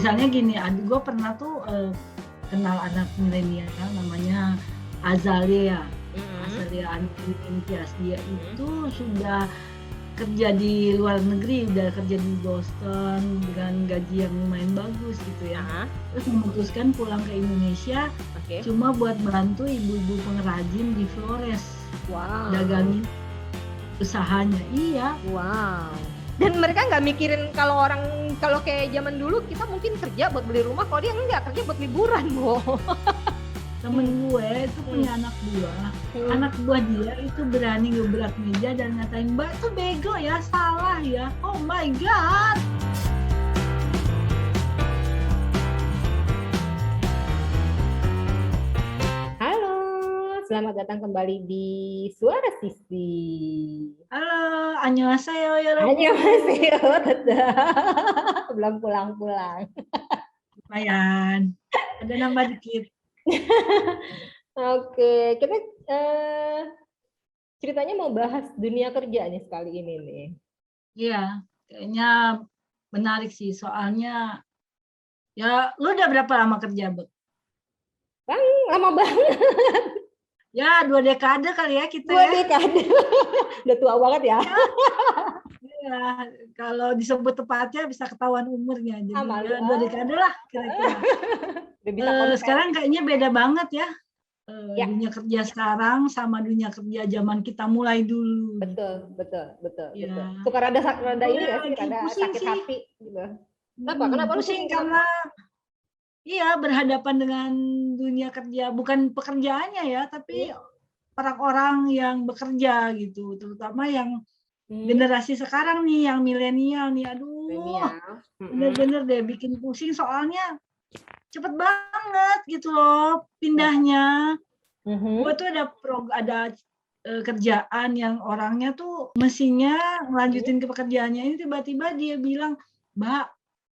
misalnya gini, gue pernah tuh kenal anak milenial namanya Azalea Antias. Dia itu sudah kerja di luar negeri, udah kerja di Boston dengan gaji yang lumayan bagus gitu ya. Terus memutuskan pulang ke Indonesia cuma buat bantu ibu-ibu pengrajin di Flores. Wow. Dagangin usahanya. Iya. Wow. Dan mereka nggak mikirin kalau kayak zaman dulu kita mungkin kerja buat beli rumah, kalau dia nggak kerja buat liburan, Bo. Temen gue itu punya anak buah dia itu berani gebrak meja dan ngatain, "Mbak tuh bego ya, salah ya." Oh my god. Halo, selamat datang kembali di Suara Sisi. Halo, annyeonghaseyo yorobu. Annyeonghaseyo, tetap belum pulang-pulang. Lumayan, ada nambah dikit. Oke, kita ceritanya mau bahas dunia kerja nih sekali ini nih. Iya, kayaknya menarik sih, soalnya ya lu udah berapa lama kerja, Bek? Bang, lama banget. Ya 2 dekade kali ya kita. 2 dekade. Udah tua banget ya. Iya, kalau disebut tepatnya bisa ketahuan umurnya. Jadi ya 2 dekade lah kira-kira. Sekarang kayaknya beda banget ya. Dunia kerja sekarang sama dunia kerja zaman kita mulai dulu. Betul. Ya. Suka rada ini nggak sih, rada sakit sih. hati gitu. Kenapa pusing karena iya berhadapan dengan dunia kerja, bukan pekerjaannya ya, tapi orang-orang yang bekerja gitu, terutama yang generasi sekarang nih, yang milenial nih, aduh, bener-bener deh bikin pusing soalnya cepet banget gitu loh pindahnya. Gue tuh ada kerjaan yang orangnya tuh mestinya ngelanjutin ke pekerjaannya, ini tiba-tiba dia bilang, "Mbak,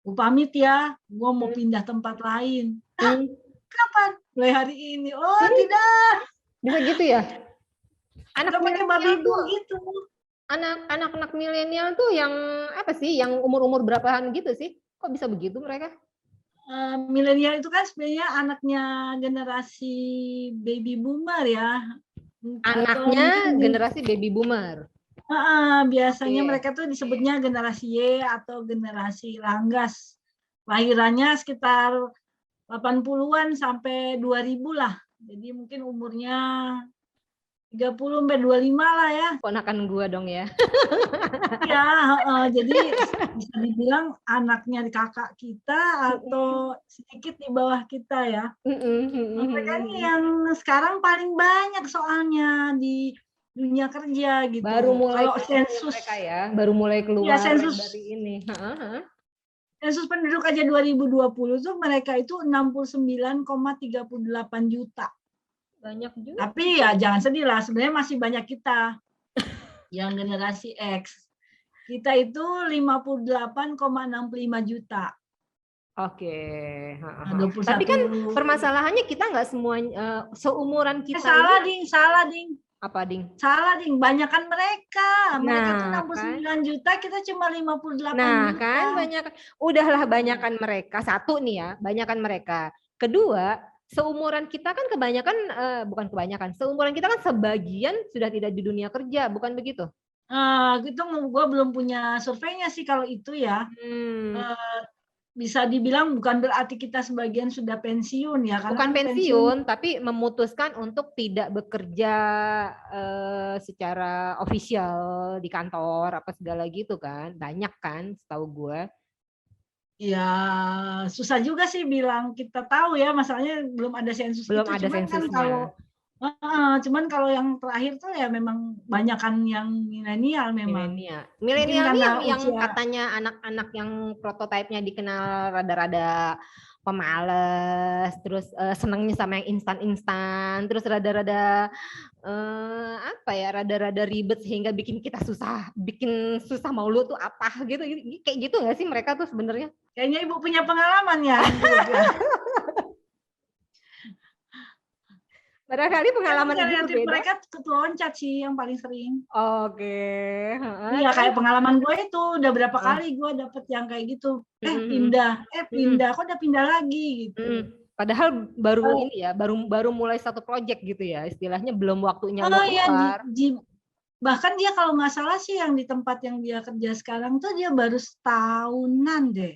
gue pamit ya, gue mau pindah tempat lain." Kapan? Mulai hari ini. Oh tidak. Bisa gitu ya? Anak milenial tuh gitu. Anak-anak milenial tuh yang apa sih? Yang umur-umur berapaan gitu sih? Kok bisa begitu mereka? Milenial itu kan sebenarnya anaknya generasi baby boomer ya. Anaknya generasi baby boomer. Biasanya mereka tuh disebutnya generasi Y atau generasi langgas. Lahirannya sekitar 80-an sampai 2000 lah. Jadi mungkin umurnya 30 sampai 25 lah ya. Ponakan gua dong ya. Iya, jadi bisa dibilang anaknya kakak kita atau sedikit di bawah kita ya. Mereka nih yang sekarang paling banyak soalnya di dunia kerja gitu. Baru mulai kalau sensus mereka ya, baru mulai keluar dari ini. Sensus penduduk aja 2020 tuh mereka itu 69,38 juta. Banyak juga. Tapi ya jangan sedih lah, sebenarnya masih banyak kita yang generasi X. Kita itu 58,65 juta. Oke. Tapi kan permasalahannya kita nggak semua seumuran kita. Salah ding. Apa ding? Salah ding, banyakan mereka. Mereka tuh 69 juta, kita cuma 58 juta. Nah kan udahlah banyakan mereka. Satu nih ya, banyakan mereka. Kedua, seumuran kita kan seumuran kita kan sebagian sudah tidak di dunia kerja, bukan begitu? Gitu, gue belum punya surveinya sih kalau itu ya. Bisa dibilang bukan berarti kita sebagian sudah pensiun ya. Bukan pensiun, tapi memutuskan untuk tidak bekerja secara official di kantor apa segala gitu kan. Banyak kan setahu gue. Ya susah juga sih bilang kita tahu ya, masalahnya belum ada sensus. Belum ada sensusnya. Cuman kalau yang terakhir tuh ya memang banyakan yang milenial memang. Milenial yang katanya anak-anak yang prototipenya dikenal rada-rada pemalas, terus senangnya sama yang instan-instan, terus rada-rada rada-rada ribet sehingga bikin susah mau lu tuh apa gitu, kayak gitu nggak sih mereka tuh sebenarnya? Kayaknya ibu punya pengalaman ya. Barangkali pengalaman ibu Kreatif berbeda. mereka ketua loncat sih yang paling sering. Oke. Iya, kayak pengalaman gue itu udah berapa kali gue dapet yang kayak gitu. Pindah, kok udah pindah lagi gitu. Padahal baru ini ya, baru mulai satu project gitu ya, istilahnya belum waktunya lo ya, keluar. bahkan dia kalau nggak salah sih yang di tempat yang dia kerja sekarang tuh dia baru setahunan deh.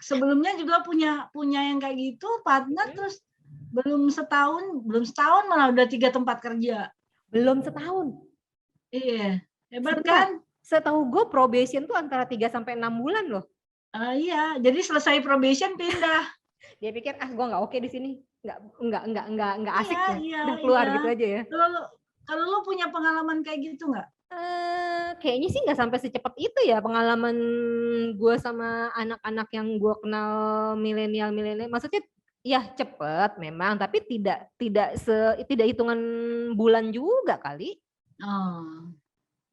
Sebelumnya juga punya yang kayak gitu partner, terus belum setahun malah udah 3 tempat kerja. Belum setahun. Iya, hebat Sebentar. kan? Setahu gue probation tuh antara 3 sampai 6 bulan loh. Iya, jadi selesai probation pindah. Dia pikir gue nggak oke di sini, nggak asik ya, Iya, udah keluar gitu aja ya. Kalau lo punya pengalaman kayak gitu nggak? Kayaknya sih nggak sampai secepat itu ya pengalaman gue sama anak-anak yang gue kenal milenial. Maksudnya ya cepet memang, tapi tidak hitungan bulan juga kali. Oh,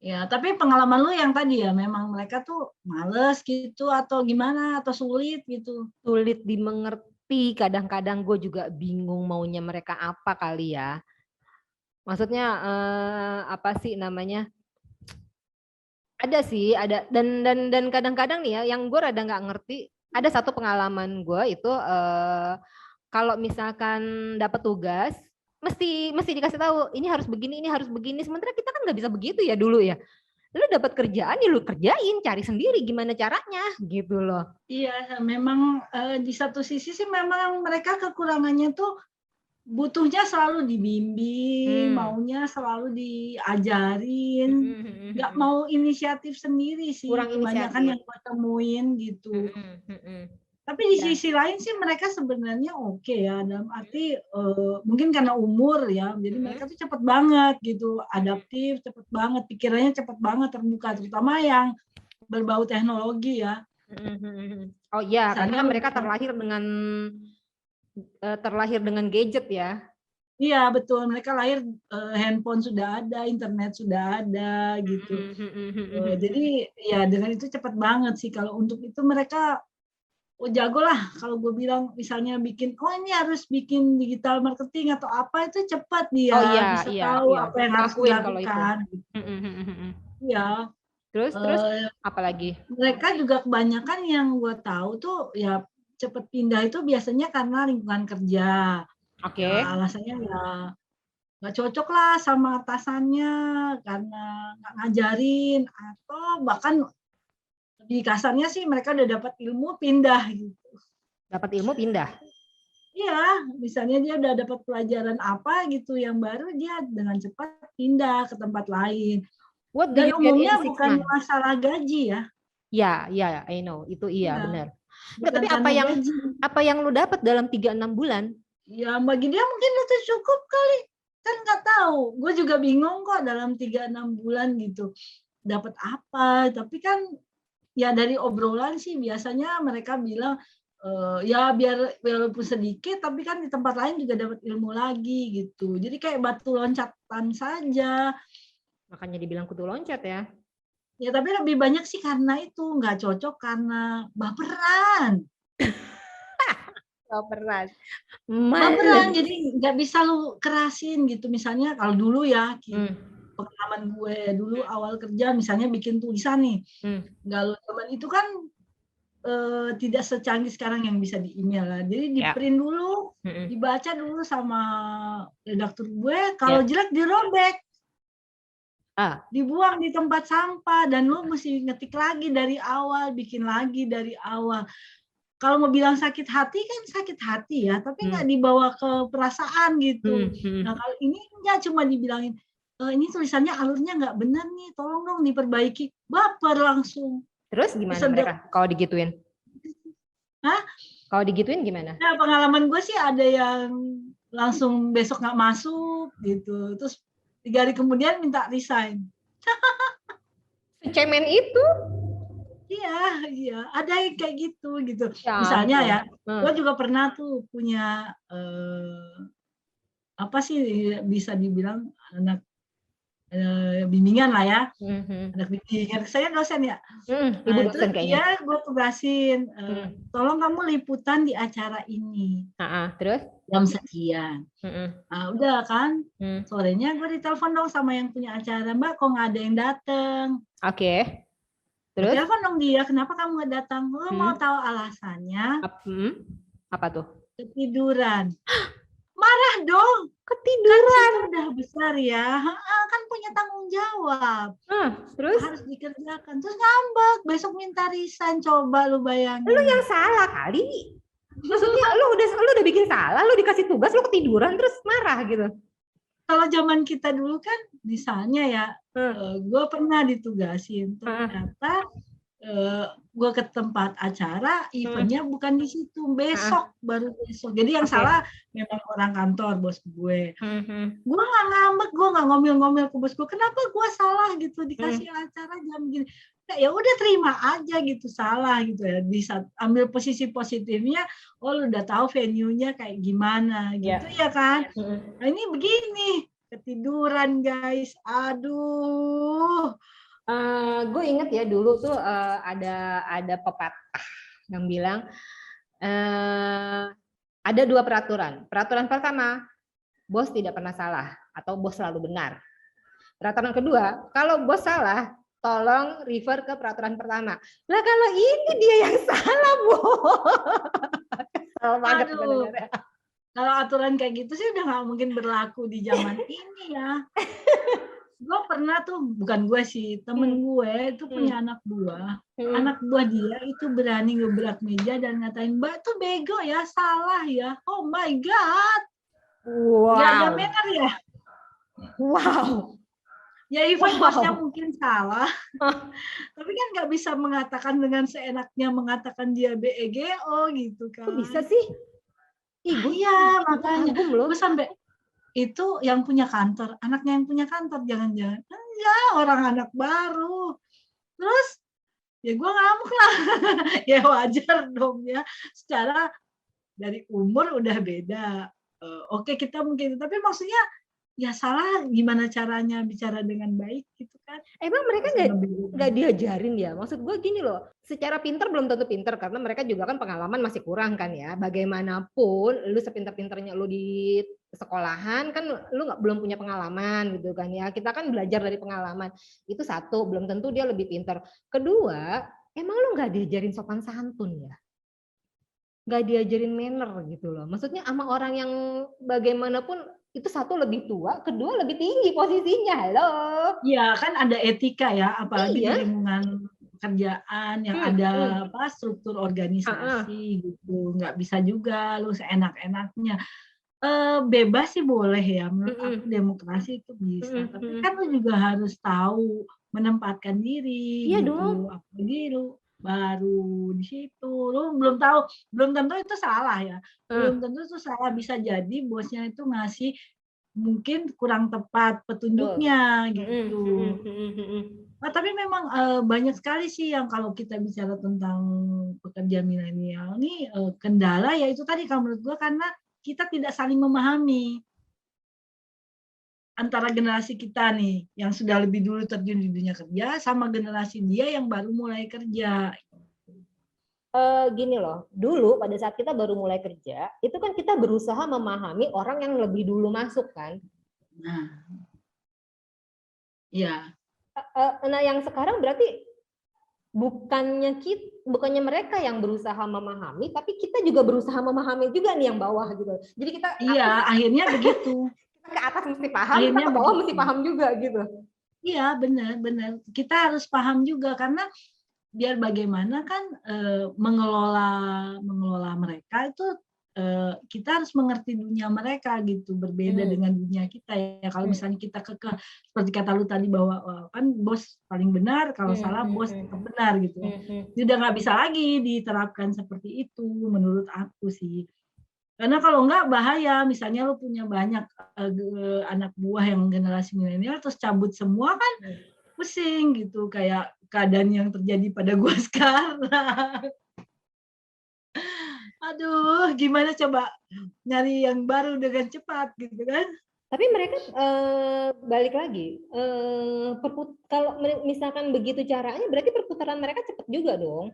ya. Tapi pengalaman lu yang tadi ya, memang mereka tuh males gitu atau gimana atau sulit gitu? Sulit dimengerti. Kadang-kadang gue juga bingung maunya mereka apa kali ya. Maksudnya apa sih namanya? Ada sih, ada dan kadang-kadang nih ya, yang gue rada nggak ngerti. Ada satu pengalaman gue itu kalau misalkan dapat tugas, mesti dikasih tahu ini harus begini. Sementara kita kan nggak bisa begitu ya dulu ya. Lu dapat kerjaan ya lu kerjain, cari sendiri gimana caranya gitu loh. Iya, memang di satu sisi sih memang mereka kekurangannya tuh butuhnya selalu dibimbing, maunya selalu diajarin, nggak mau inisiatif sendiri sih. Kurang kebanyakan inisiatif. yang gue temuin gitu. Tapi di sisi lain sih mereka sebenarnya oke ya, dalam arti mungkin karena umur ya, jadi mereka tuh cepet banget gitu, adaptif, cepet banget, pikirannya cepet banget terbuka, terutama yang berbau teknologi ya. Oh iya, karena mereka terlahir dengan gadget ya. Iya betul, mereka lahir handphone sudah ada, internet sudah ada gitu. Jadi ya dengan itu cepat banget sih. Kalau untuk itu mereka jago lah. Kalau gue bilang misalnya bikin, ini harus bikin digital marketing atau apa, itu cepat dia bisa tahu apa yang harus dilakukan. Iya. Terus apa lagi? Mereka juga kebanyakan yang gue tahu tuh ya cepat pindah itu biasanya karena lingkungan kerja. Oke. Alasannya ya nggak cocok lah sama atasannya karena nggak ngajarin, atau bahkan lebih kasarnya sih mereka udah dapat ilmu pindah gitu. Dapat ilmu pindah? Iya, misalnya dia udah dapat pelajaran apa gitu yang baru, dia dengan cepat pindah ke tempat lain. Dan umumnya bukan masalah gaji ya. Ya, I know, itu iya benar. Tapi apa yang lu dapat dalam 3-6 bulan? Ya bagi dia mungkin itu cukup kali, kan nggak tahu. Gue juga bingung kok dalam 3-6 bulan gitu dapat apa. Tapi kan ya dari obrolan sih biasanya mereka bilang ya biar walaupun sedikit, tapi kan di tempat lain juga dapat ilmu lagi gitu. Jadi kayak batu loncatan saja. Makanya dibilang kutu loncat ya. Ya tapi lebih banyak sih karena itu nggak cocok karena baperan. Baperan, jadi nggak bisa lu kerasin gitu. Misalnya kalau dulu ya, pengalaman gue dulu awal kerja, misalnya bikin tulisan nih, kalau zaman itu kan tidak secanggih sekarang yang bisa di email lah. Jadi di print dulu, dibaca dulu sama redaktur gue, kalau jelek dirobek, dibuang di tempat sampah, dan lu mesti ngetik lagi dari awal, bikin lagi dari awal. Kalau mau bilang sakit hati kan sakit hati ya, tapi nggak dibawa ke perasaan gitu. Nah kalau ini nggak, cuma dibilangin, ini tulisannya alurnya nggak benar nih, tolong dong diperbaiki, baper langsung. Terus gimana mereka kalau digituin? Hah? Kalau digituin gimana? Nah pengalaman gue sih ada yang langsung besok nggak masuk gitu, terus 3 hari kemudian minta resign. Cemen itu? Iya, ada yang kayak gitu. Misalnya ya, gue juga pernah tuh punya apa sih bisa dibilang anak bimbingan lah ya, Mhm. anak bimbingan. Saya dosen ya. Ibu Nah, itu dosen kayaknya. dia gue tugasin, tolong kamu liputan di acara ini Terus? jam sekian. Nah, udah kan, Hmm. sorenya gue ditelepon dong sama yang punya acara, Mbak, kok nggak ada yang dateng? Oke. Gue Terus? telepon dong dia, kenapa kamu nggak datang? Gue mau tahu alasannya, Apa tuh? ketiduran. Marah dong, kan Ketiduran. kita udah besar ya, kan punya tanggung jawab, Terus? harus dikerjakan. Terus ngambek, besok minta resign, coba lu Lu bayangin. yang salah kali. Maksudnya lu udah bikin salah, lu dikasih tugas, lu ketiduran terus marah gitu. Kalau zaman kita dulu kan, misalnya ya, gue pernah ditugasin, ternyata gue ke tempat acara, eventnya bukan di situ, besok, baru besok. Jadi yang salah memang orang kantor, bos gue. Gue nggak ngambek, gue nggak ngomel-ngomel ke bos gue, kenapa gue salah gitu, dikasih acara jam gini. Nah, ya udah terima aja gitu, salah gitu ya. Ambil posisi positifnya, oh lu udah tahu venue-nya kayak gimana gitu ya kan. Nah, ini begini, ketiduran guys, aduh. Gue inget ya dulu tuh ada pepatah yang bilang ada 2 peraturan. Peraturan pertama, bos tidak pernah salah atau bos selalu benar. Peraturan kedua, kalau bos salah, tolong refer ke peraturan pertama. Lah kalau ini dia yang salah, Kesel banget sebenarnya. Kalau aturan kayak gitu sih udah nggak mungkin berlaku di zaman ini ya. Gue pernah tuh, bukan gue sih, temen gue itu punya anak buah. Anak buah dia itu berani ngebrak meja dan ngatain, Mbak tuh bego ya, salah ya. Oh my God. Wow. Gak ada manner ya. Wow. Ya even bosnya mungkin salah. Tapi kan nggak bisa mengatakan dengan seenaknya mengatakan dia BEGO gitu kan. Kok bisa sih? Iya, makanya. Gue sampai itu yang punya kantor, anaknya yang punya kantor, jangan-jangan enggak, orang anak baru. Terus ya gue ngamuk lah. Ya wajar dong ya, secara dari umur udah beda. Oke, kita mungkin, tapi maksudnya ya salah gimana caranya bicara dengan baik gitu kan. Emang mereka nggak diajarin ya? Maksud gue gini loh, secara pinter belum tentu pinter karena mereka juga kan pengalaman masih kurang kan ya. Bagaimanapun lu sepinter-pinternya lu di sekolahan kan lu belum punya pengalaman gitu kan ya. Kita kan belajar dari pengalaman. Itu satu, belum tentu dia lebih pinter. Kedua, emang lu nggak diajarin sopan santun ya? Nggak diajarin manner gitu loh. Maksudnya sama orang yang bagaimanapun itu satu lebih tua, kedua lebih tinggi posisinya. Halo. Iya, kan ada etika ya, apalagi di lingkungan pekerjaan yang ada struktur organisasi gitu. Nggak bisa juga lu seenak-enaknya. Bebas sih boleh ya, menurut aku demokrasi itu bisa. Tapi kan lu juga harus tahu menempatkan diri gitu. Apalagi lu baru di situ, lu belum tahu, belum tentu itu salah ya. Belum tentu itu salah, bisa jadi bosnya itu ngasih mungkin kurang tepat petunjuknya gitu. Nah, tapi memang banyak sekali sih yang kalau kita bicara tentang pekerja milenial nih kendala ya itu tadi kalau menurut gue karena kita tidak saling memahami antara generasi kita nih yang sudah lebih dulu terjun di dunia kerja sama generasi dia yang baru mulai kerja. Gini loh, dulu pada saat kita baru mulai kerja, itu kan kita berusaha memahami orang yang lebih dulu masuk kan. Nah, ya. Nah yang sekarang berarti bukannya mereka yang berusaha memahami, tapi kita juga berusaha memahami juga nih yang bawah gitu. Jadi kita akhirnya begitu. Kita ke atas mesti paham, akhirnya kita ke bawah mesti paham juga gitu. Iya benar. Kita harus paham juga karena biar bagaimana kan mengelola mereka itu kita harus mengerti dunia mereka gitu, berbeda dengan dunia kita ya. Kalau misalnya kita seperti kata lu tadi bahwa kan bos paling benar, kalau salah bos tetap benar gitu. Udah nggak bisa lagi diterapkan seperti itu menurut aku sih. Karena kalau enggak bahaya, misalnya lu punya banyak anak buah yang generasi milenial terus cabut semua kan pusing gitu, kayak keadaan yang terjadi pada gua sekarang. Aduh, gimana coba nyari yang baru dengan cepat gitu kan? Tapi mereka balik lagi, kalau misalkan begitu caranya, berarti perputaran mereka cepat juga dong?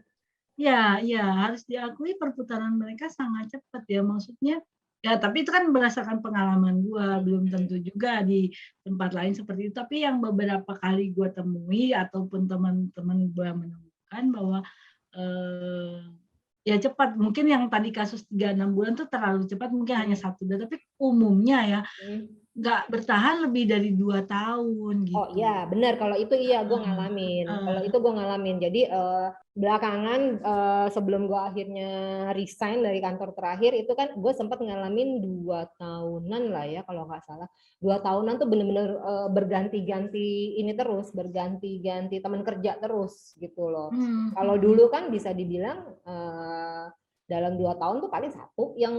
Ya, harus diakui perputaran mereka sangat cepat ya. Maksudnya, ya tapi itu kan berdasarkan pengalaman gua, belum tentu juga di tempat lain seperti itu. Tapi yang beberapa kali gua temui ataupun teman-teman gua menemukan bahwa ya cepat. Mungkin yang tadi kasus 3-6 bulan tuh terlalu cepat, mungkin hanya 1 bulan. Tapi umumnya ya nggak bertahan lebih dari 2 tahun Oh gitu. iya, benar. Kalau itu iya, gue ngalamin. Kalau itu gue ngalamin. Jadi belakangan sebelum gue akhirnya resign dari kantor terakhir, itu kan gue sempat ngalamin 2 tahunan lah ya, kalau nggak salah. 2 tahunan tuh bener-bener berganti-ganti ini terus, berganti-ganti teman kerja terus gitu loh. Kalau dulu kan bisa dibilang dalam 2 tahun tuh paling 1 yang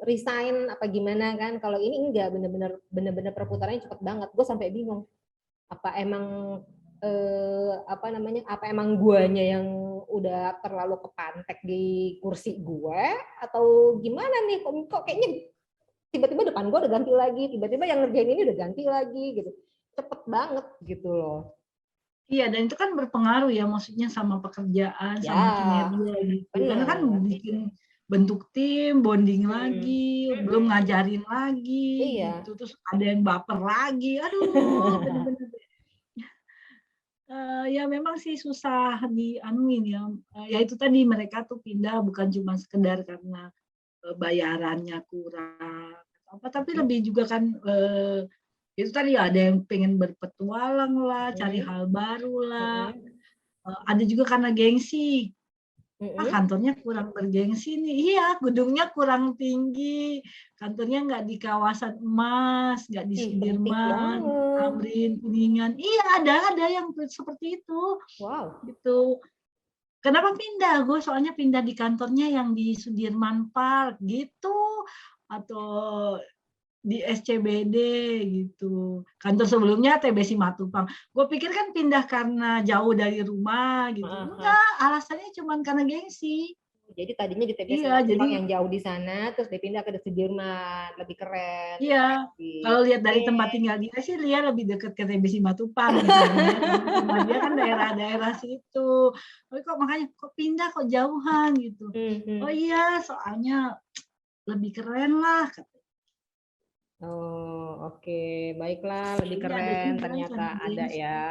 resign apa gimana kan. Kalau ini enggak, bener-bener perputarannya cepet banget. Gue sampai bingung. Apa emang apa emang guanya yang udah terlalu kepantek di kursi gue atau gimana nih, kok kayaknya tiba-tiba depan gue udah ganti lagi, tiba-tiba yang ngerjain ini udah ganti lagi gitu, cepet banget gitu loh. Iya, dan itu kan berpengaruh ya, maksudnya sama pekerjaan, Ya, sama kinerja gitu. Karena kan bener. bikin bentuk tim, bonding lagi, belum ngajarin lagi Iya. gitu. Terus ada yang baper lagi. Aduh, bener-bener ya memang sih susah dianuin ya. Ya itu tadi mereka tuh pindah bukan cuma sekedar karena bayarannya kurang atau apa, tapi lebih juga kan itu tadi ada yang pengen berpetualang lah, cari hal baru lah. Ada juga karena gengsi. Kantornya kurang bergengsi nih. Iya, gedungnya kurang tinggi, kantornya nggak di kawasan emas, nggak di Penting Sudirman, banget. Tamrin, Kuningan. Iya, ada yang seperti itu. Wow. Gitu. Kenapa pindah? Gue soalnya pindah di kantornya yang di Sudirman Park gitu, atau di SCBD gitu. Kantor sebelumnya TB Simatupang. Gue pikir kan pindah karena jauh dari rumah gitu. Enggak, alasannya cuma karena gengsi. Jadi tadinya di TB Iya, Simatupang jadi yang jauh di sana, terus dipindah ke Sudirman, lebih keren. iya. Kalau lihat dari tempat tinggal dia sih, dia lebih dekat ke TB Simatupang misalnya. Karena rumah dia kan daerah-daerah situ. Tapi kok makanya kok pindah kok jauhan gitu. Oh iya, soalnya lebih keren lah. Oh, oke. Baiklah, lebih Ini ada keren juga ternyata karena ada gengsi. ya.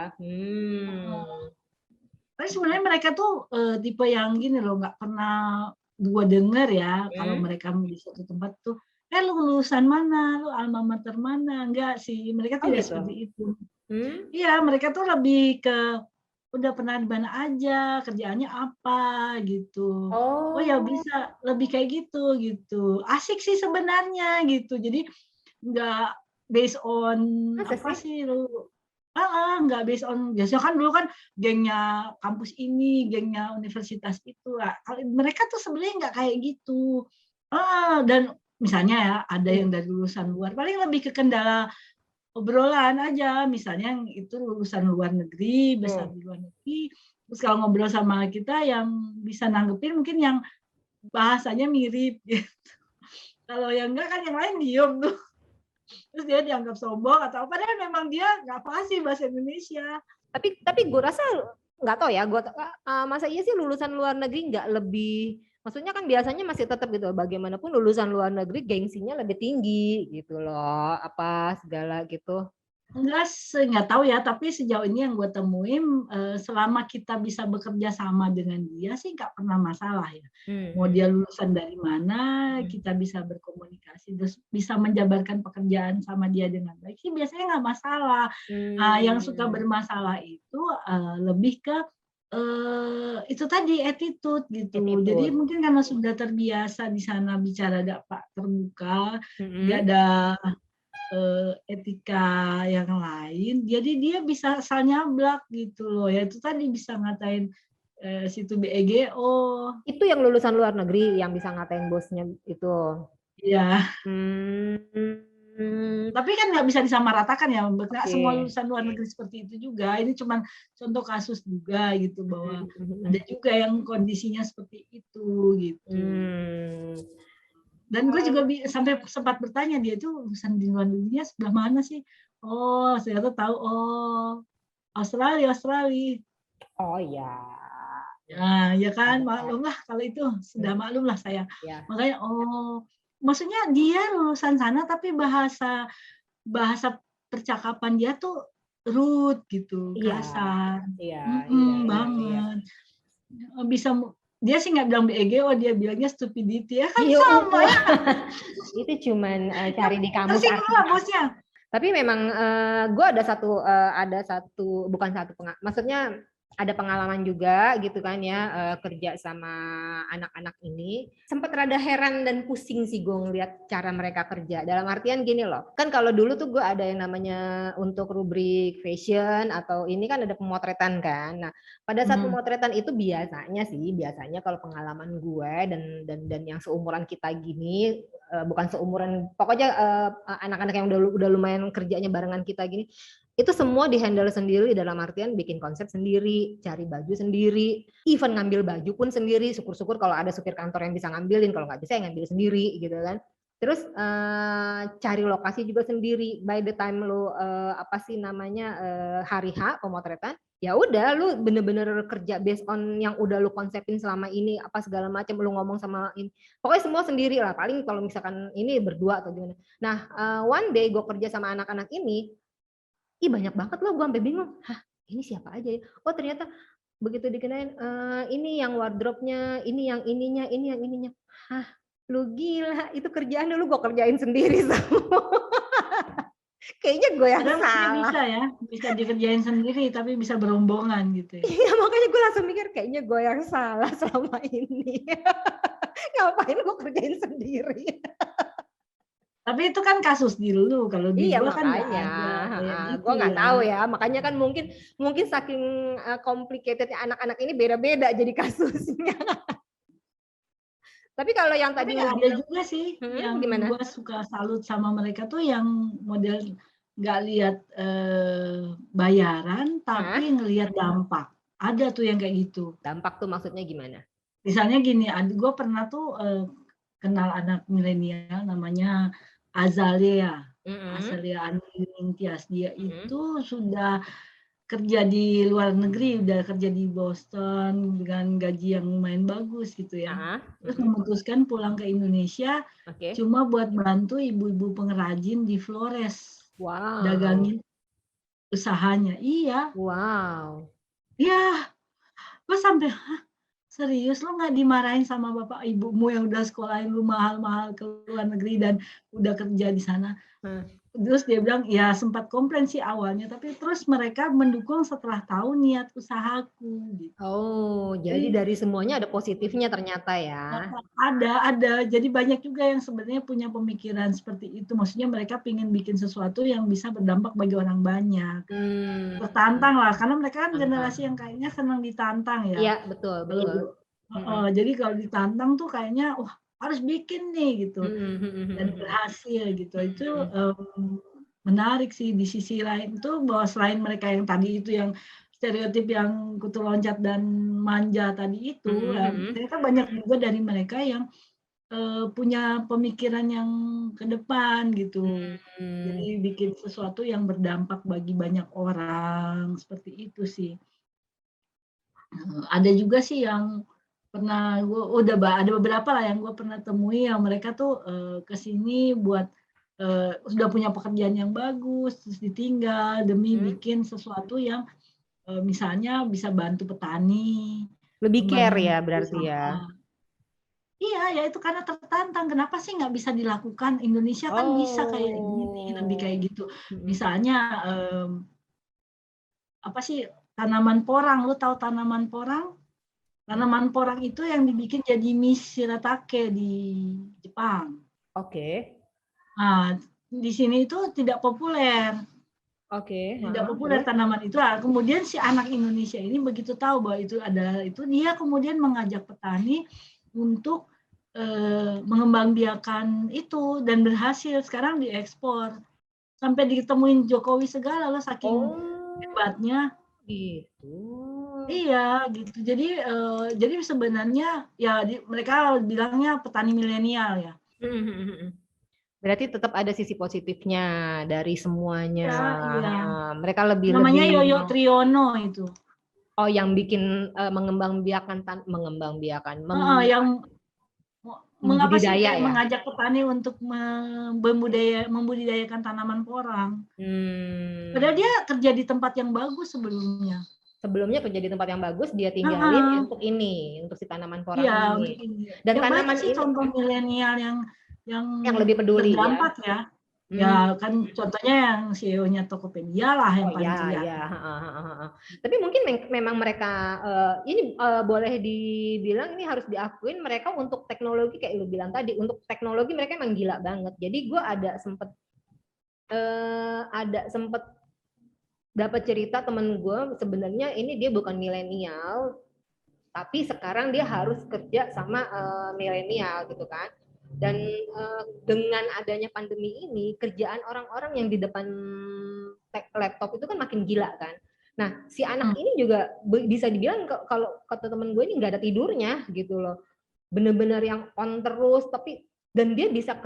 Tapi sebenarnya mereka tuh tipe yang gini loh, nggak pernah gue denger ya, kalau mereka di suatu tempat tuh, lu lulusan mana? Lu alma mater mana? Enggak sih, mereka Oh tidak gitu. seperti itu. Iya, mereka tuh lebih ke udah pernah di mana aja, kerjaannya apa gitu. Oh ya bisa, lebih kayak gitu. Asik sih sebenarnya gitu. Jadi nggak based on Masa apa sih? sih lu nggak based on biasanya kan dulu kan gengnya kampus ini, gengnya universitas itu. Kalau mereka tuh sebenarnya nggak kayak gitu. Dan misalnya ya ada yang dari lulusan luar, paling lebih ke kendala obrolan aja. Misalnya yang itu lulusan luar negeri, besar di luar negeri, terus kalau ngobrol sama kita yang bisa nanggepin mungkin yang bahasanya mirip gitu. Kalau yang enggak kan yang lain diem tuh. Terus dia dianggap sombong atau apa, padahal memang dia nggak fasih bahasa Indonesia. Tapi gue rasa nggak tahu ya, masa iya sih lulusan luar negeri nggak lebih, maksudnya kan biasanya masih tetap gitu, bagaimanapun lulusan luar negeri gengsinya lebih tinggi gitu loh, apa segala gitu. Nggak tahu ya, tapi sejauh ini yang gue temuin, selama kita bisa bekerja sama dengan dia sih nggak pernah masalah ya. Mau dia lulusan dari mana, kita bisa berkomunikasi, terus bisa menjabarkan pekerjaan sama dia dengan baik sih biasanya nggak masalah. Yang suka bermasalah itu lebih ke itu tadi attitude gitu. Jadi mungkin karena sudah terbiasa di sana bicara terbuka, nggak ada etika yang lain, jadi dia bisa asal nyablak gitu loh. Ya itu tadi bisa ngatain situ BEGO. Itu yang lulusan luar negeri yang bisa ngatain bosnya itu. Iya. Hmm. Tapi kan nggak bisa disamaratakan ya, nggak semua Oke. lulusan luar negeri seperti itu juga. Ini cuma contoh kasus juga gitu bahwa ada juga yang kondisinya seperti itu gitu. Dan gue juga sampai sempat bertanya dia itu lulusan di luar negerinya sebelah mana sih? Oh, ternyata tahu. Oh, Australia. Oh ya. Ya kan, maklum lah kalau itu sudah maklum lah saya. Ya. Makanya maksudnya dia lulusan sana tapi bahasa percakapan dia tuh rude gitu, Iya. kasar. Iya. Banget. Bisa dia sih nggak bilang BEGO, dia bilangnya stupidity ya kan Iya, sama ya. itu cuman cari di kamus Tersinggung lah bosnya. Tapi memang gue ada satu bukan satu maksudnya ada pengalaman juga gitu kan ya, kerja sama anak-anak ini. Sempat rada heran dan pusing sih gue ngeliat cara mereka kerja. Dalam artian gini loh, kan kalau dulu tuh gue ada yang namanya untuk rubrik fashion atau ini kan ada pemotretan kan. Nah, pada saat pemotretan itu biasanya kalau pengalaman gue dan yang seumuran kita gini, bukan seumuran, pokoknya anak-anak yang udah lumayan kerjanya barengan kita gini, itu semua dihandle sendiri dalam artian bikin konsep sendiri, cari baju sendiri, even ngambil baju pun sendiri. Syukur-syukur kalau ada supir kantor yang bisa ngambilin, kalau nggak bisa ya ngambil sendiri gitu kan. Terus cari lokasi juga sendiri. By the time lu hari H pemotretan, ya udah lu bener-bener kerja based on yang udah lu konsepin selama ini, apa segala macam lu ngomong sama ini. Pokoknya semua sendiri lah. Paling kalau misalkan ini berdua atau gimana. Nah, one day gue kerja sama anak-anak ini, banyak banget loh, gue sampai bingung. Hah, ini siapa aja ya? Oh, ternyata begitu dikenain, ini yang wardrobe-nya, ini yang ininya, ini yang ininya. Hah, lu gila, itu kerjaan lu gue kerjain sendiri semua. Kayaknya gue yang salah. Bisa ya, bisa dikerjain sendiri tapi bisa berombongan gitu ya. Iya, makanya gue langsung mikir kayaknya gue yang salah selama ini. Ngapain gue kerjain sendiri? Tapi itu kan kasus di lu, kalau di gua kan nggak ada. Gue nggak tahu ya, makanya kan mungkin saking complicatednya anak-anak ini beda-beda jadi kasusnya. Tapi kalau yang tadi ada juga sih yang gimana? Gua suka salut sama mereka tuh yang model nggak lihat bayaran, tapi ngelihat dampak. Ada tuh yang kayak gitu. Dampak tuh maksudnya gimana? Misalnya gini, gue pernah tuh kenal anak milenial namanya Azalea Anintias. Dia itu sudah kerja di luar negeri, udah kerja di Boston dengan gaji yang lumayan bagus gitu ya. Terus memutuskan pulang ke Indonesia cuma buat bantu ibu-ibu pengrajin di Flores. Dagangin usahanya. Iya. Wow. Iya. Gue sampai, serius lo nggak dimarahin sama bapak ibumu yang udah sekolahin lu mahal-mahal ke luar negeri dan udah kerja di sana? Terus dia bilang, ya sempat komplain sih awalnya, tapi terus mereka mendukung setelah tahu niat usahaku. Gitu. Oh, jadi dari semuanya ada positifnya ternyata ya? Ada. Jadi banyak juga yang sebenarnya punya pemikiran seperti itu. Maksudnya mereka ingin bikin sesuatu yang bisa berdampak bagi orang banyak. Tertantang lah, karena mereka kan generasi yang kayaknya senang ditantang ya. Iya, betul. Jadi kalau ditantang tuh kayaknya, wah harus bikin nih gitu dan berhasil gitu. Itu menarik sih. Di sisi lain tuh bahwa selain mereka yang tadi itu yang stereotip yang kutu loncat dan manja tadi itu, ternyata banyak juga dari mereka yang punya pemikiran yang ke depan gitu. Jadi bikin sesuatu yang berdampak bagi banyak orang, seperti itu sih. Ada juga sih yang pernah ada beberapa lah yang gue pernah temui yang mereka tuh kesini buat sudah punya pekerjaan yang bagus, terus ditinggal demi bikin sesuatu yang misalnya bisa bantu petani. Lebih care ya berarti ya? Iya, ya itu karena tertantang. Kenapa sih nggak bisa dilakukan? Indonesia kan bisa kayak gini, lebih kayak gitu. Misalnya apa sih tanaman porang? Lu tahu tanaman porang? Tanaman porang itu yang dibikin jadi Miss Shiratake di Jepang. Nah, di sini itu tidak populer. Tidak populer tanaman itu. Kemudian si anak Indonesia ini begitu tahu bahwa itu adalah itu, dia kemudian mengajak petani untuk mengembangbiakan itu dan berhasil. Sekarang diekspor. Sampai ditemuin Jokowi segala loh, saking hebatnya. Gitu. Iya, gitu. Jadi sebenarnya ya mereka bilangnya petani milenial ya. Berarti tetap ada sisi positifnya dari semuanya. Ya, iya. Mereka lebih Namanya Yoyo Triyono itu. Oh, yang bikin mengembangbiakan Yang mengapa sih budidaya kayak ya. mengajak petani untuk membudidayakan tanaman porang. Padahal dia kerja di tempat yang bagus sebelumnya. Sebelumnya kerja di tempat yang bagus, dia tinggalin untuk ini, untuk si tanaman porang Iya, ini. untuk ini. Dan Ya, tanaman banyak sih ini contoh milenial yang lebih peduli berdampak ya. Ya kan contohnya yang CEO-nya Tokopedia lah yang paling kelihatan. Tapi mungkin memang mereka ini boleh dibilang ini harus diakuin mereka untuk teknologi kayak lu bilang tadi, untuk teknologi mereka emang gila banget. Jadi gue ada sempet dapat cerita temen gue, sebenarnya ini dia bukan milenial, tapi sekarang dia harus kerja sama milenial gitu kan. Dan dengan adanya pandemi ini, kerjaan orang-orang yang di depan laptop itu kan makin gila kan. Nah, si anak ini juga bisa dibilang kalau kata temen gue ini nggak ada tidurnya gitu loh. Bener-bener yang on terus, tapi dan dia bisa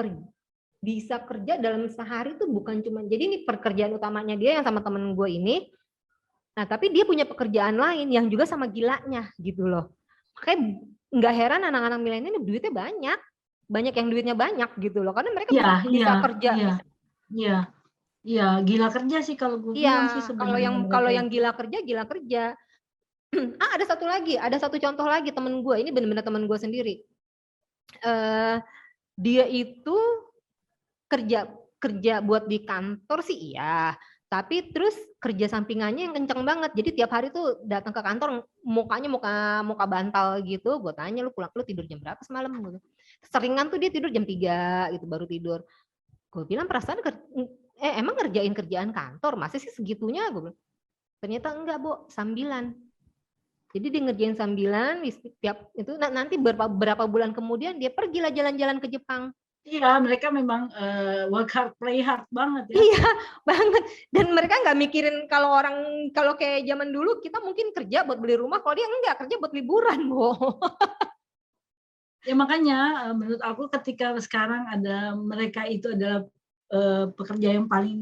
kerja dalam sehari tuh bukan cuma, jadi ini pekerjaan utamanya dia yang sama temen gue ini. Nah, tapi dia punya pekerjaan lain yang juga sama gilanya gitu loh. Makanya nggak heran anak-anak milenial ini duitnya banyak yang duitnya banyak gitu loh, karena mereka bisa kerja. Iya, gila kerja sih kalau gue bilang sih sebenarnya. Kalau yang gila kerja. Ada satu contoh lagi temen gue, ini benar-benar temen gue sendiri. Dia itu kerja buat di kantor sih iya, tapi terus kerja sampingannya yang kenceng banget. Jadi tiap hari tuh datang ke kantor mukanya muka bantal gitu. Gue tanya, lu tidur jam berapa semalam gitu. Seringan tuh dia tidur jam 3 gitu baru tidur. Gue bilang perasaan emang ngerjain kerjaan kantor masih sih segitunya, gue bilang. Ternyata enggak, Bu, sambilan. Jadi dia ngerjain sambilan tiap itu nanti berapa bulan kemudian dia pergilah jalan-jalan ke Jepang. Iya, mereka memang work hard, play hard banget ya. Iya, banget. Dan mereka nggak mikirin kalau kayak zaman dulu kita mungkin kerja buat beli rumah, kalau dia enggak, kerja buat liburan, Bu. Ya makanya menurut aku ketika sekarang ada mereka itu adalah pekerja yang paling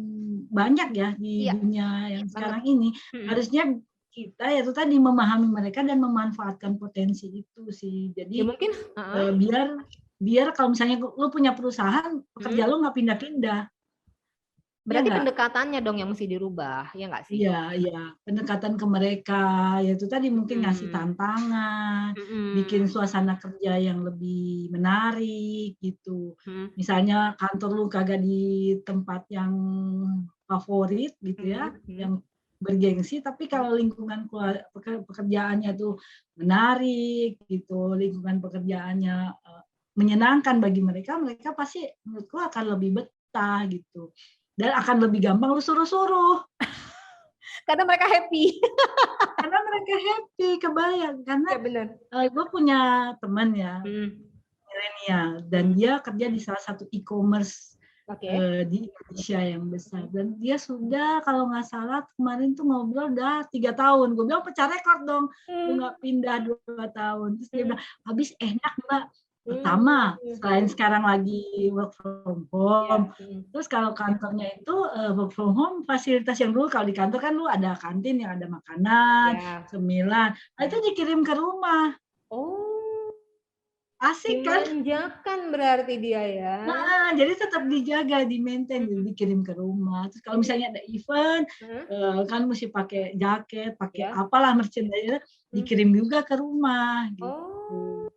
banyak ya di dunia yang sekarang ini, harusnya kita itu tadi memahami mereka dan memanfaatkan potensi itu sih. Jadi ya mungkin biar kalau misalnya lu punya perusahaan, pekerja lu nggak pindah-pindah. Berarti ya pendekatannya dong yang mesti dirubah, ya nggak sih? Iya, pendekatan ke mereka, yaitu tadi mungkin ngasih tantangan, bikin suasana kerja yang lebih menarik gitu. Misalnya kantor lu kagak di tempat yang favorit gitu ya, yang bergengsi, tapi kalau lingkungan pekerjaannya tuh menarik gitu, lingkungan pekerjaannya menyenangkan bagi mereka pasti menurutku akan lebih betah gitu. Dan akan lebih gampang lu suruh-suruh. Karena mereka happy. Karena mereka happy, kebayang. Karena ya gue punya teman ya, milenial, dan dia kerja di salah satu e-commerce di Indonesia yang besar. Dan dia sudah, kalau nggak salah, kemarin tuh ngobrol udah 3 tahun. Gue bilang pecah rekor dong, lu nggak pindah 2 tahun. Terus dia bilang, habis enak Mbak. Pertama, selain sekarang lagi work from home, terus kalau kantornya itu work from home, fasilitas yang dulu kalau di kantor kan lu ada kantin yang ada makanan, cemilan, itu dikirim ke rumah. Oh, asik kan? Dimanjakan berarti dia ya. Nah, jadi tetap dijaga, di-maintain, dikirim ke rumah. Terus kalau misalnya ada event, kan mesti pakai jaket, pakai apalah merchandise, dikirim juga ke rumah. Gitu.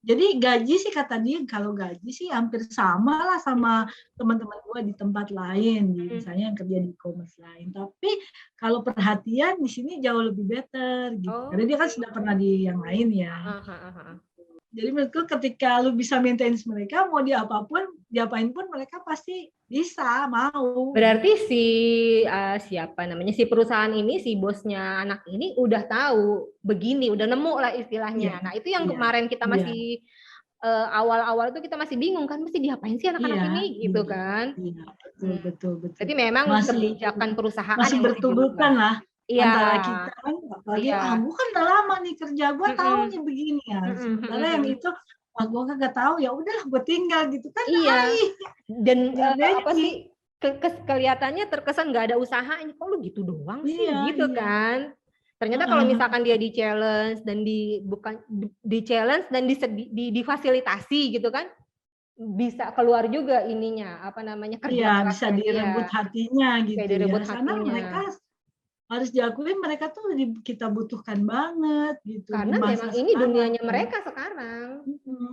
Jadi gaji sih kata dia, kalau gaji sih hampir sama lah sama teman-teman gue di tempat lain, misalnya yang kerja di e-commerce lain. Tapi kalau perhatian di sini jauh lebih better gitu. Karena dia kan sudah pernah di yang lain ya. Jadi menurutku ketika lu bisa maintain mereka, mau diapain pun mereka pasti bisa, mau. Berarti si perusahaan ini, si bosnya anak ini udah tahu begini, udah nemu lah istilahnya. Nah itu yang kemarin kita masih awal-awal itu kita masih bingung kan, mesti diapain sih anak-anak ini gitu kan. Betul. Jadi memang kebijakan perusahaan masih bertuburkan lah. Antara kita kan, apalagi gue kan udah lama nih kerja, gue tahu nih begini ya. Sementara yang itu gue kagak tahu, ya udahlah gue tinggal gitu kan. Iya. Dan Bedanya apa nih. sih kelihatannya terkesan nggak ada usahanya, kok lu gitu doang sih Iya, gitu iya. kan. Ternyata kalau misalkan dia di challenge dan di challenge dan difasilitasi gitu kan, bisa keluar juga ininya apa namanya kerja Iya, bisa kerasnya dia. direbut hatinya Kayak gitu direbut ya. Karena hatinya. mereka harus diakui mereka tuh kita butuhkan banget gitu di Karena masa memang ini sekarang. dunianya mereka sekarang.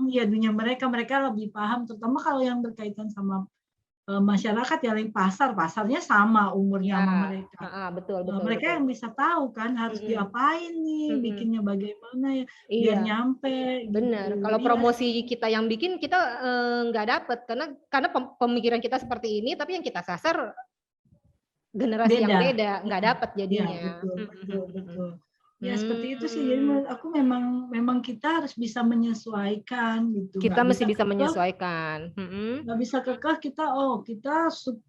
Ya dunia mereka lebih paham, terutama kalau yang berkaitan sama masyarakat yang lain, pasarnya sama umurnya sama mereka. Betul. Mereka yang bisa tahu kan harus diapain nih, bikinnya bagaimana ya biar nyampe. Benar. Gitu. Kalau promosi kita yang bikin kita nggak dapet karena pemikiran kita seperti ini, tapi yang kita sasar generasi yang beda, nggak dapat jadinya. Ya, betul. Ya seperti itu sih. Jadi menurut aku memang kita harus bisa menyesuaikan gitu. Kita mesti bisa menyesuaikan. Nggak bisa kekeh kita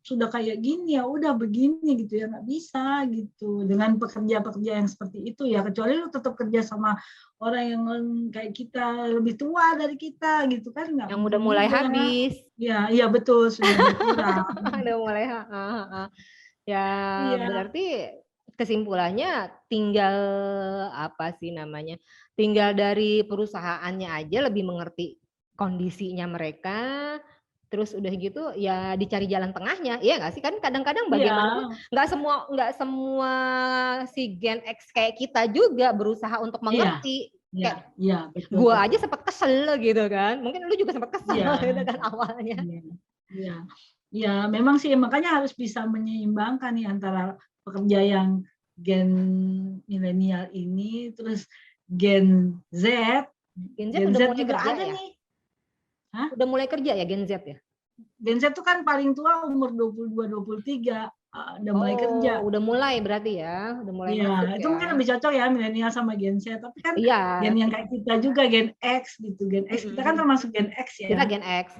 sudah kayak gini ya udah begini gitu ya, nggak bisa gitu dengan pekerja yang seperti itu ya, kecuali lu tetap kerja sama orang yang kayak kita lebih tua dari kita gitu kan, nggak yang udah mulai juga. Habis. Iya betul, sudah berkurang. Udah mulai ya berarti kesimpulannya tinggal apa sih namanya? Tinggal dari perusahaannya aja lebih mengerti kondisinya mereka, terus udah gitu ya dicari jalan tengahnya, iya nggak sih? Kan kadang-kadang bagaimanapun nggak semua si Gen X kayak kita juga berusaha untuk mengerti. Iya, betul. Gua aja sempat kesel gitu kan, mungkin lu juga sempat kesel gitu kan awalnya. Iya, memang sih makanya harus bisa menyeimbangkan nih antara pekerja yang gen milenial ini, terus Gen Z. Gen Z udah mulai kerja ya? Nih. Hah? Udah mulai kerja ya Gen Z ya? Gen Z itu kan paling tua umur 22-23, udah mulai kerja. Udah mulai berarti ya, udah mulai masuk itu mungkin lebih cocok ya milenial sama Gen Z, tapi kan gen yang kayak kita juga Gen X gitu, Gen X kita kan termasuk Gen X ya. Kita Gen X.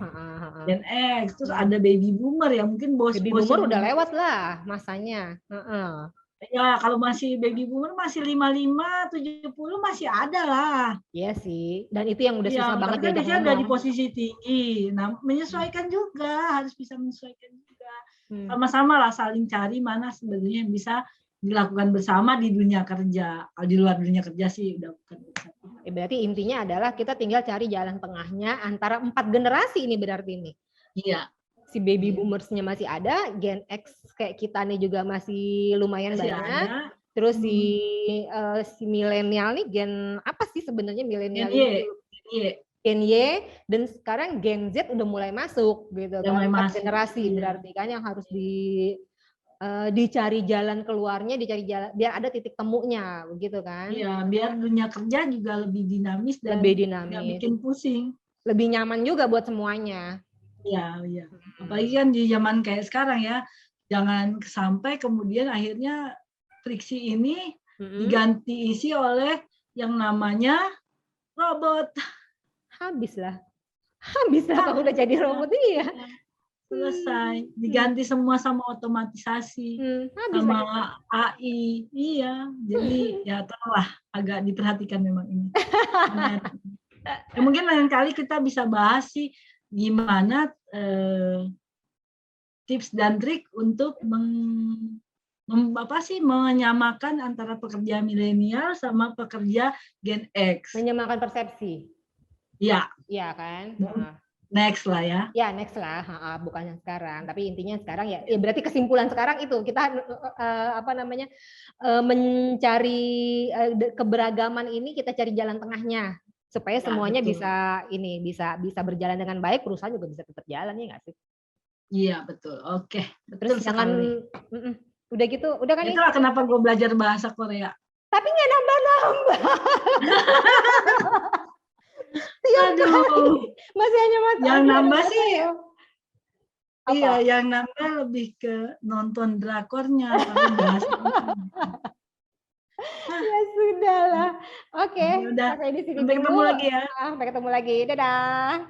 Gen X, terus ada baby boomer ya, mungkin baby boomer udah lewat lah masanya. Ya kalau masih baby boomer masih 55, 70 masih ada lah. Iya sih, dan itu yang udah susah banget diajak ngomong. Udah di posisi tinggi. Nah, menyesuaikan juga, harus bisa menyesuaikan juga. Sama-sama lah saling cari mana sebenarnya yang bisa dilakukan bersama di dunia kerja. Kalau di luar dunia kerja sih udah bukan urusan. Berarti intinya adalah kita tinggal cari jalan tengahnya antara 4 generasi ini berarti ini. Iya. Si baby boomersnya masih ada, Gen X kayak kita nih juga masih lumayan banyak. Ada. Terus si milenial nih Gen apa sih sebenarnya milenial ini? Gen Y, dan sekarang Gen Z udah mulai masuk gitu kan. 4 generasi berarti kan yang harus dicari jalan keluarnya, dicari jalan biar ada titik temunya begitu kan. Iya, biar dunia kerja juga lebih dinamis dan nggak bikin pusing. Lebih nyaman juga buat semuanya. Iya. Apalagi kan di zaman kayak sekarang ya, jangan sampai kemudian akhirnya friksi ini diganti isi oleh yang namanya robot. Habislah kalau udah jadi robot iya. Selesai, diganti semua sama otomatisasi, sama AI. Iya, jadi ya tolonglah agak diperhatikan memang ini. Ya, mungkin lain kali kita bisa bahas sih gimana tips dan trik untuk menyamakan antara pekerja milenial sama pekerja Gen X. Menyamakan persepsi. Iya. Iya kan? Next lah ya. Ya next lah, bukan yang sekarang. Tapi intinya sekarang ya berarti kesimpulan sekarang itu kita mencari keberagaman ini, kita cari jalan tengahnya supaya semuanya bisa berjalan dengan baik, perusahaan juga bisa tetap jalan ya nggak sih? Iya betul. Oke. Terus jangan udah gitu, udah kan? Itulah kenapa gue belajar bahasa Korea. Tapi nggak nambah-nambah. Aduh. Masih hanya yang nambah sih. Iya, yang nambah lebih ke nonton drakornya. Ya sudah lah. Oke. Sampai ketemu lagi ya. Sampai ketemu lagi. Dadah.